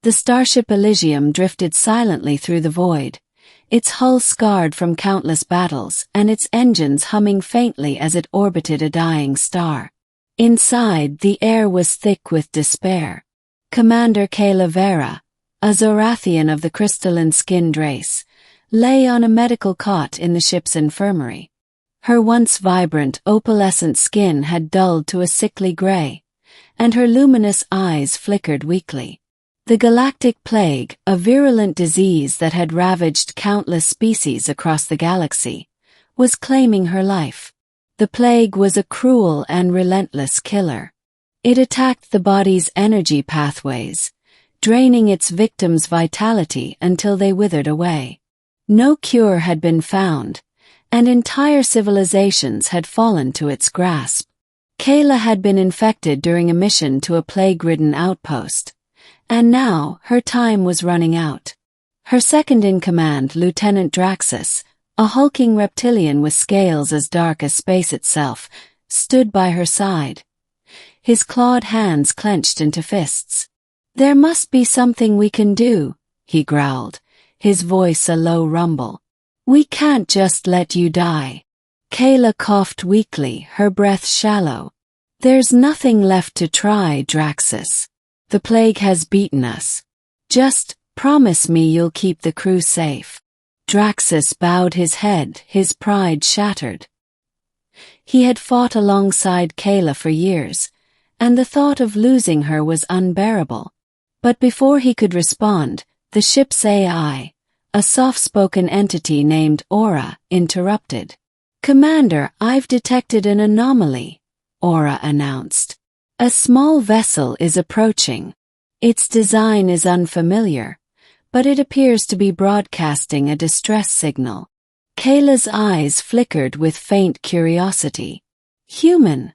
The starship Elysium drifted silently through the void, its hull scarred from countless battles and its engines humming faintly as it orbited a dying star. Inside, the air was thick with despair. Commander Kaela Veyra, a Zorathian of the crystalline-skinned race, lay on a medical cot in the ship's infirmary. Her once vibrant, opalescent skin had dulled to a sickly gray, and her luminous eyes flickered weakly. The Galactic Plague, a virulent disease that had ravaged countless species across the galaxy, was claiming her life. The plague was a cruel and relentless killer. It attacked the body's energy pathways, draining its victims' vitality until they withered away. No cure had been found, and entire civilizations had fallen to its grasp. Kaela had been infected during a mission to a plague-ridden outpost, and now her time was running out. Her second-in-command, Lieutenant Draxus, a hulking reptilian with scales as dark as space itself, stood by her side. His clawed hands clenched into fists. "There must be something we can do," he growled, his voice a low rumble. "We can't just let you die." Kaela coughed weakly, her breath shallow. "There's nothing left to try, Draxus. The plague has beaten us. Just promise me you'll keep the crew safe." Draxus bowed his head, his pride shattered. He had fought alongside Kaela for years, and the thought of losing her was unbearable. But before he could respond, the ship's AI, a soft-spoken entity named Aura, interrupted. "Commander, I've detected an anomaly," Aura announced. "A small vessel is approaching. Its design is unfamiliar, but it appears to be broadcasting a distress signal." Kaela's eyes flickered with faint curiosity. "Human.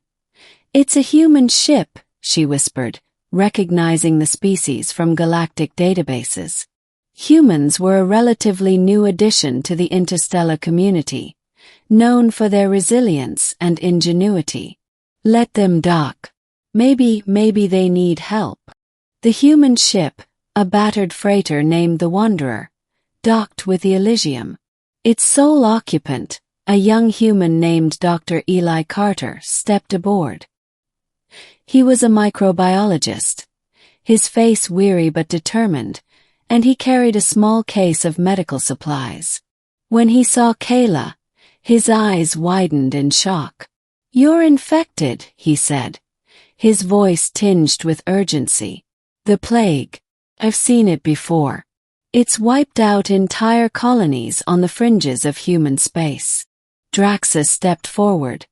It's a human ship," she whispered, recognizing the species from galactic databases. Humans were a relatively new addition to the interstellar community, known for their resilience and ingenuity. "Let them dock. Maybe they need help." The human ship, a battered freighter named the Wanderer, docked with the Elysium. Its sole occupant, a young human named Dr. Eli Carter, stepped aboard. He was a microbiologist, his face weary but determined, and he carried a small case of medical supplies. When he saw Kaela, his eyes widened in shock. "You're infected," he said, his voice tinged with urgency. "The plague. I've seen it before. It's wiped out entire colonies on the fringes of human space." Draxus stepped forward,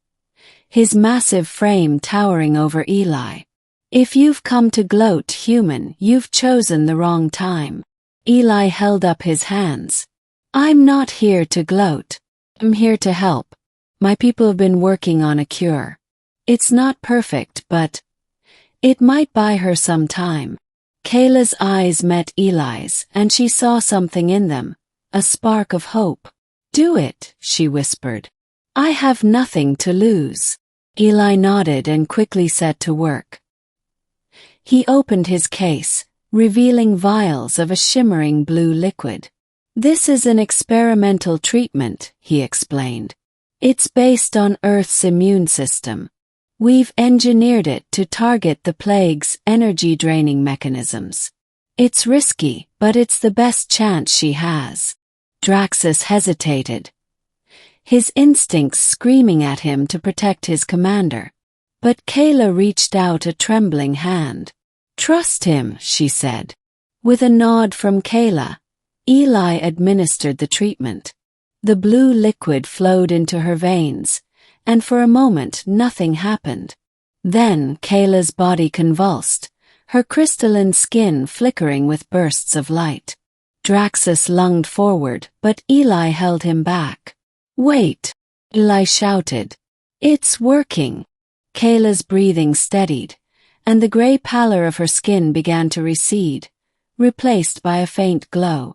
his massive frame towering over Eli. "If you've come to gloat, human, you've chosen the wrong time." Eli held up his hands. "I'm not here to gloat. I'm here to help. My people have been working on a cure. It's not perfect, but it might buy her some time." Kaela's eyes met Eli's, and she saw something in them, a spark of hope. "Do it," she whispered. "I have nothing to lose." Eli nodded and quickly set to work. He opened his case, revealing vials of a shimmering blue liquid. "This is an experimental treatment," he explained. "It's based on Earth's immune system. We've engineered it to target the plague's energy-draining mechanisms. It's risky, but it's the best chance she has." Draxus hesitated, his instincts screaming at him to protect his commander. But Kaela reached out a trembling hand. "Trust him," she said. With a nod from Kaela, Eli administered the treatment. The blue liquid flowed into her veins, and for a moment nothing happened. Then Kaela's body convulsed, her crystalline skin flickering with bursts of light. Draxus lunged forward, but Eli held him back. "Wait!" Eli shouted. "It's working." Kaela's breathing steadied, and the gray pallor of her skin began to recede, replaced by a faint glow.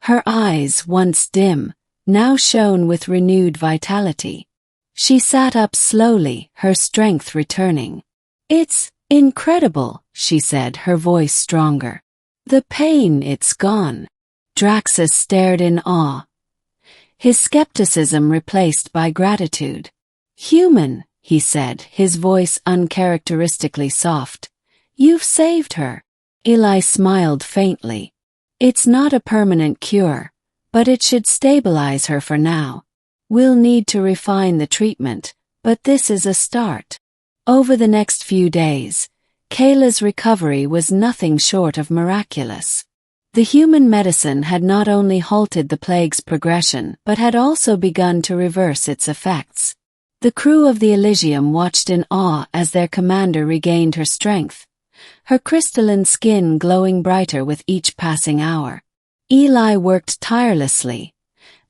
Her eyes, once dim, now shone with renewed vitality. She sat up slowly, her strength returning. "It's incredible," she said, her voice stronger. The pain, it's gone. Draxus stared in awe, his skepticism replaced by gratitude. Human, he said, his voice uncharacteristically soft. You've saved her. Eli smiled faintly. It's not a permanent cure, but it should stabilize her for now. We'll need to refine the treatment, but this is a start. Over the next few days, Kaela's recovery was nothing short of miraculous. The human medicine had not only halted the plague's progression but had also begun to reverse its effects. The crew of the Elysium watched in awe as their commander regained her strength, her crystalline skin glowing brighter with each passing hour. Eli worked tirelessly,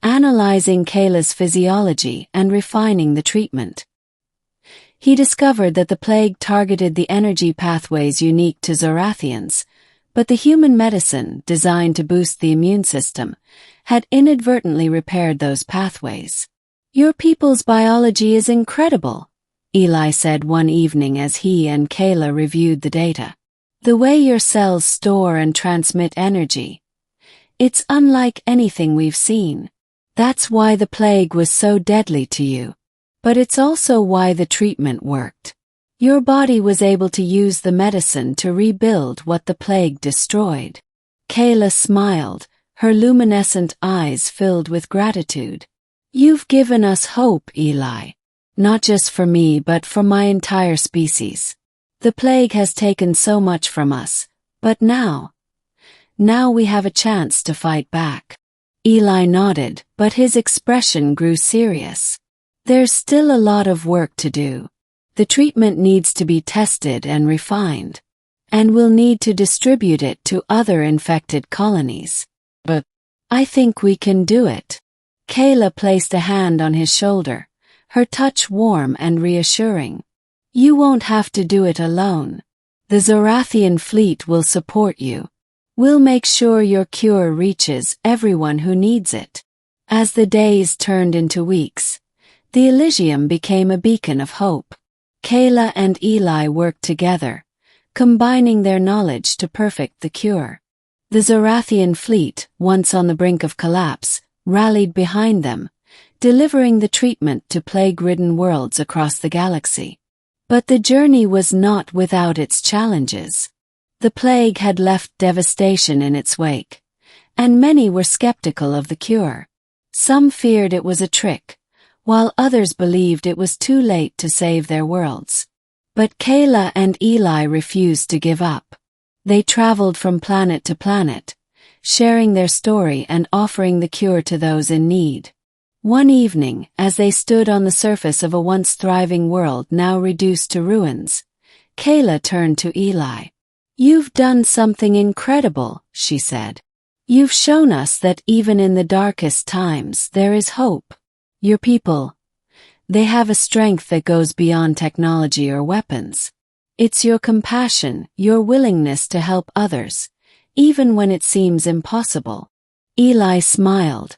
analyzing Kaela's physiology and refining the treatment. He discovered that the plague targeted the energy pathways unique to Zorathians, but the human medicine, designed to boost the immune system, had inadvertently repaired those pathways. Your people's biology is incredible, Eli said one evening as he and Kaela reviewed the data. The way your cells store and transmit energy. It's unlike anything we've seen. That's why the plague was so deadly to you. But it's also why the treatment worked. Your body was able to use the medicine to rebuild what the plague destroyed. Kaela smiled, her luminescent eyes filled with gratitude. You've given us hope, Eli. Not just for me but for my entire species. The plague has taken so much from us, but now we have a chance to fight back. Eli nodded, but his expression grew serious. There's still a lot of work to do. The treatment needs to be tested and refined, and we'll need to distribute it to other infected colonies. But I think we can do it. Kaela placed a hand on his shoulder, her touch warm and reassuring. You won't have to do it alone. The Zorathian fleet will support you. We'll make sure your cure reaches everyone who needs it. As the days turned into weeks, the Elysium became a beacon of hope. Kaela and Eli worked together, combining their knowledge to perfect the cure. The Zorathian fleet, once on the brink of collapse, rallied behind them, delivering the treatment to plague-ridden worlds across the galaxy. But the journey was not without its challenges. The plague had left devastation in its wake, and many were skeptical of the cure. Some feared it was a trick, while others believed it was too late to save their worlds. But Kaela and Eli refused to give up. They traveled from planet to planet, sharing their story and offering the cure to those in need. One evening, as they stood on the surface of a once thriving world now reduced to ruins, Kaela turned to Eli. You've done something incredible, she said. You've shown us that even in the darkest times there is hope. Your people, they have a strength that goes beyond technology or weapons. It's your compassion, your willingness to help others, even when it seems impossible. Eli smiled,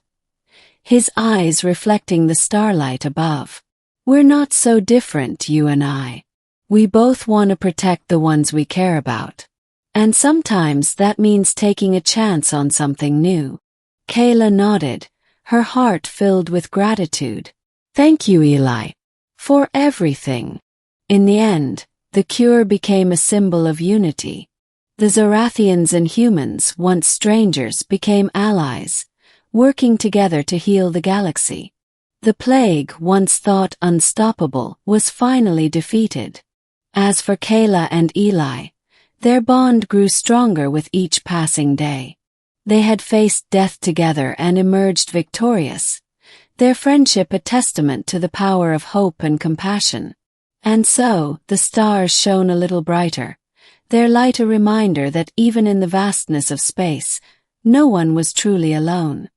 his eyes reflecting the starlight above. We're not so different, you and I. We both want to protect the ones we care about. And sometimes that means taking a chance on something new. Kaela nodded, her heart filled with gratitude. Thank you, Eli, for everything. In the end, the cure became a symbol of unity. The Zorathians and humans, once strangers, became allies, working together to heal the galaxy. The plague, once thought unstoppable, was finally defeated. As for Kaela and Eli, their bond grew stronger with each passing day. They had faced death together and emerged victorious, their friendship a testament to the power of hope and compassion. And so, the stars shone a little brighter, their light a reminder that even in the vastness of space, no one was truly alone.